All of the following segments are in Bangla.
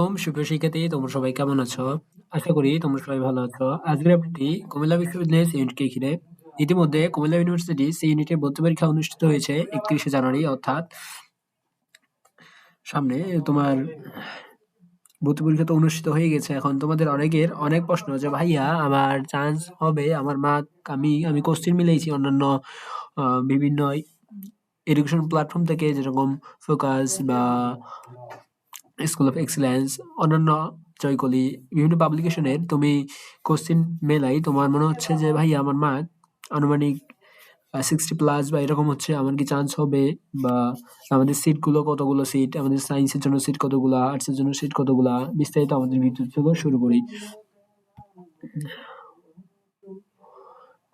সুপ্রিয় শিক্ষার্থী, তোমরা সবাই কেমন আছো? আশা করি তোমরা সবাই ভালো আছো। আজকের আপডেটটি কুমিল্লা বিশ্ববিদ্যালয়ের সি ইউনিটকে ঘিরে। ইতিমধ্যে কুমিল্লা ইউনিভার্সিটি সি ইউনিটের ভর্তি পরীক্ষা অনুষ্ঠিত হয়েছে 31শে জানুয়ারি, অর্থাৎ সামনে তোমার ভর্তি পরীক্ষা তো অনুষ্ঠিত হয়ে গেছে। এখন তোমাদের অনেকের অনেক প্রশ্ন যে ভাইয়া আমার চান্স হবে, আমার মার্ক আমি কোশ্চেন মিলেইছি অন্যান্য বিভিন্ন এডুকেশন প্ল্যাটফর্ম থেকে, যেরকম ফোকাস বা স্কুল অফ এক্সিলেন্স, অন্যান্য জয়কলি বিভিন্ন পাবলিকেশনের তুমি কোশ্চিন মেলাই তোমার মনে হচ্ছে যে ভাই আমার মার্ক আনুমানিক 60+ বা এরকম হচ্ছে, আমার কি চান্স হবে, বা আমাদের সিটগুলো কতগুলো সিট, আমাদের সায়েন্সের জন্য সিট কতগুলা, আর্টসের জন্য সিট কতগুলা, বিস্তারিত আমাদের ভিডিও থেকে শুরু করি।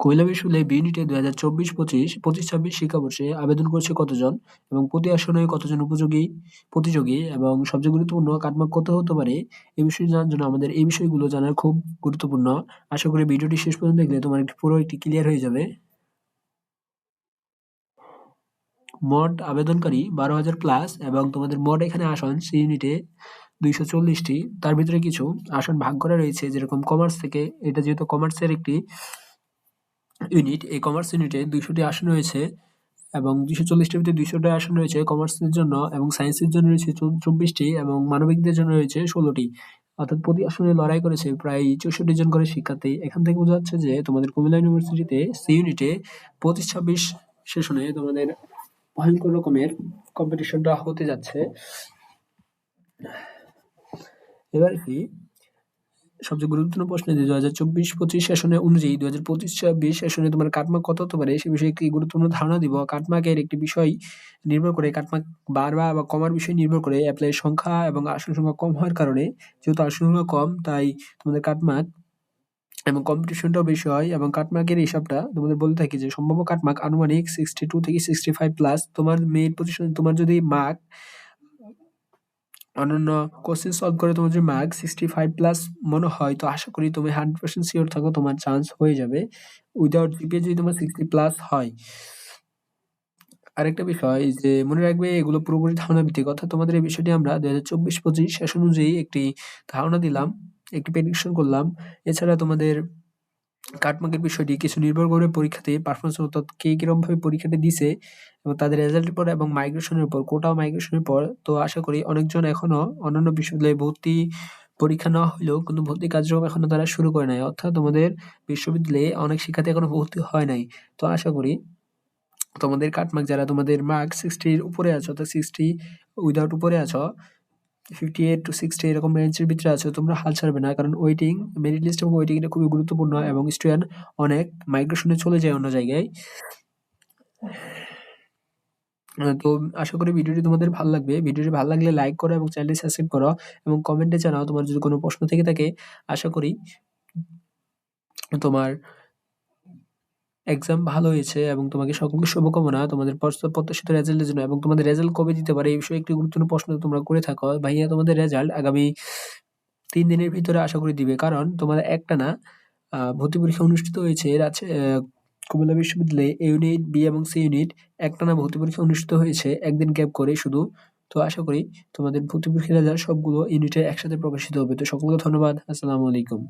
কুমিল্লা বিশ্ববিদ্যালয়ে বি ইউনিটে 2024-25 শিক্ষাবর্ষে আবেদন করেছে কতজন এবং প্রতি আসনে কতজন প্রতিযোগী এবং সবচেয়ে গুরুত্বপূর্ণ কাটমার্ক কত হতে পারে, এই বিষয়ে জানার জন্য আমাদের এই বিষয়গুলো জানার খুব গুরুত্বপূর্ণ। আশা করি ভিডিওটি শেষ পর্যন্ত দেখলে তোমার পুরো একটি ক্লিয়ার হয়ে যাবে। মোট আবেদনকারী 12,000+ এবং তোমাদের মোট এখানে আসন সি ইউনিটে 240টি। তার ভিতরে কিছু আসন ভাগ করা রয়েছে, যেরকম কমার্স থেকে, এটা যেহেতু কমার্সের একটি ইউনিট, এই কমার্স ইউনিটে 200টি আসন রয়েছে এবং 240টির ভিতরে 200টা আসন রয়েছে কমার্সের জন্য, এবং সায়েন্সের জন্য রয়েছে 24টি এবং মানবিকদের জন্য রয়েছে 16টি। অর্থাৎ প্রতি আসনে লড়াই করেছে প্রায় 64 জন করে শিক্ষার্থী। এখান থেকে বোঝা যাচ্ছে যে তোমাদের কুমিল্লা ইউনিভার্সিটিতে সি ইউনিটে 25-26 সেশনে তোমাদের ভয়ঙ্কর রকমের কম্পিটিশনটা হতে যাচ্ছে। এবার কি সবচেয়ে গুরুত্বপূর্ণ প্রশ্ন, যে 2024-25 সেশনে অনুযায়ী 2025-26 সেশনে তোমার কাটমার্ক কত হতে পারে সে বিষয়ে একটি গুরুত্বপূর্ণ ধারণা দিব। কাটমার্কের একটি বিষয় নির্ভর করে, কাটমার্ক বাড়বা বা কমার বিষয় নির্ভর করে অ্যাপ্লাইয়ের সংখ্যা এবং আসন সংখ্যা কম হওয়ার কারণে, যেহেতু আসন সংখ্যা কম তাই তোমাদের কাটমার্ক এবং কম্পিটিশনটাও বেশি হয়। এবং কাটমার্কের হিসাবটা তোমাদের বলে থাকি যে সম্ভাব্য কাটমার্ক আনুমানিক 62 থেকে 65+। তোমার মেইন পজিশন, তোমার যদি মার্ক অন্যান্য কোশ্চেন সলভ করে তোমার যদি মার্ক 65+ মনে হয়, তো আশা করি তুমি 100% শিওর থাকো তোমার চান্স হয়ে যাবে, উইদাউট জিপিএ যদি তোমার 60+ হয়। আরেকটা বিষয় যে মনে রাখবে, এগুলো পুরোপুরি ধারণা ভিত্তিক, অর্থাৎ তোমাদের এই বিষয়টি আমরা 2024-25 সেশন অনুযায়ী একটি ধারণা দিলাম, একটি প্রেডিকশন করলাম। এছাড়া তোমাদের কাটমার্কের বিষয়টি কিছু নির্ভর করে পরীক্ষাতে পারফরমেন্স, অর্থাৎ কে কিরকম ভাবে পরীক্ষাটা দিছে এবং তাদের রেজাল্টের উপর এবং মাইগ্রেশনের উপর, কোটা মাইগ্রেশনের পর। তো আশা করি অনেকজন এখনো অন্যান্য বিশ্ববিদ্যালয়ে ভর্তি পরীক্ষা নেওয়া হলেও কিন্তু ভর্তি কার্যক্রম এখনো তারা শুরু করে নাই, অর্থাৎ তোমাদের বিশ্ববিদ্যালয়ে অনেক শিক্ষার্থী এখনো ভর্তি হয় নাই। তো আশা করি তোমাদের কাটমার্ক, যারা তোমাদের মার্ক 60-র উপরে আছো, অর্থাৎ 60 উইদাউট উপরে আছো, 58-60 এরকম রেঞ্জের ভিতরে আছো, তোমরা হাল ছাড়বে না, কারণ ওয়েটিং, মেরিট লিস্ট এবং ওয়েটিং এটা খুবই গুরুত্বপূর্ণ এবং স্টুডেন্ট অনেক মাইগ্রেশনে চলে যায় অন্য জায়গায়। তো আশা করি ভিডিওটি তোমাদের ভালো লাগবে। ভিডিওটি ভালো লাগলে লাইক করো এবং চ্যানেলটি সাবস্ক্রাইব করো এবং কমেন্টে জানাও তোমার যদি কোনো প্রশ্ন থেকে থাকে। আশা করি তোমার এক্সাম ভালো হয়েছে এবং তোমাকে সকলকে শুভকামনা তোমাদের প্রত্যাশিত রেজাল্টের জন্য। এবং তোমাদের রেজাল্ট কবে দিতে পারে এই বিষয়ে একটি গুরুত্বপূর্ণ প্রশ্ন তোমরা করে থাকো। ভাইয়া তোমাদের রেজাল্ট আগামী 3 দিনের ভিতরে আশা করি দিবে, কারণ তোমাদের একটানা ভর্তি পরীক্ষা অনুষ্ঠিত হয়েছে কুমিল্লা বিশ্ববিদ্যালয়ে এ ইউনিট, বি এবং সি ইউনিট একটানা ভর্তি পরীক্ষা অনুষ্ঠিত হয়েছে, একদিন গ্যাপ করে শুধু। তো আশা করি তোমাদের ভর্তি পরীক্ষার রেজাল্ট সবগুলো ইউনিটে একসাথে প্রকাশিত হবে। তো সকলকে ধন্যবাদ। আসসালামু আলাইকুম।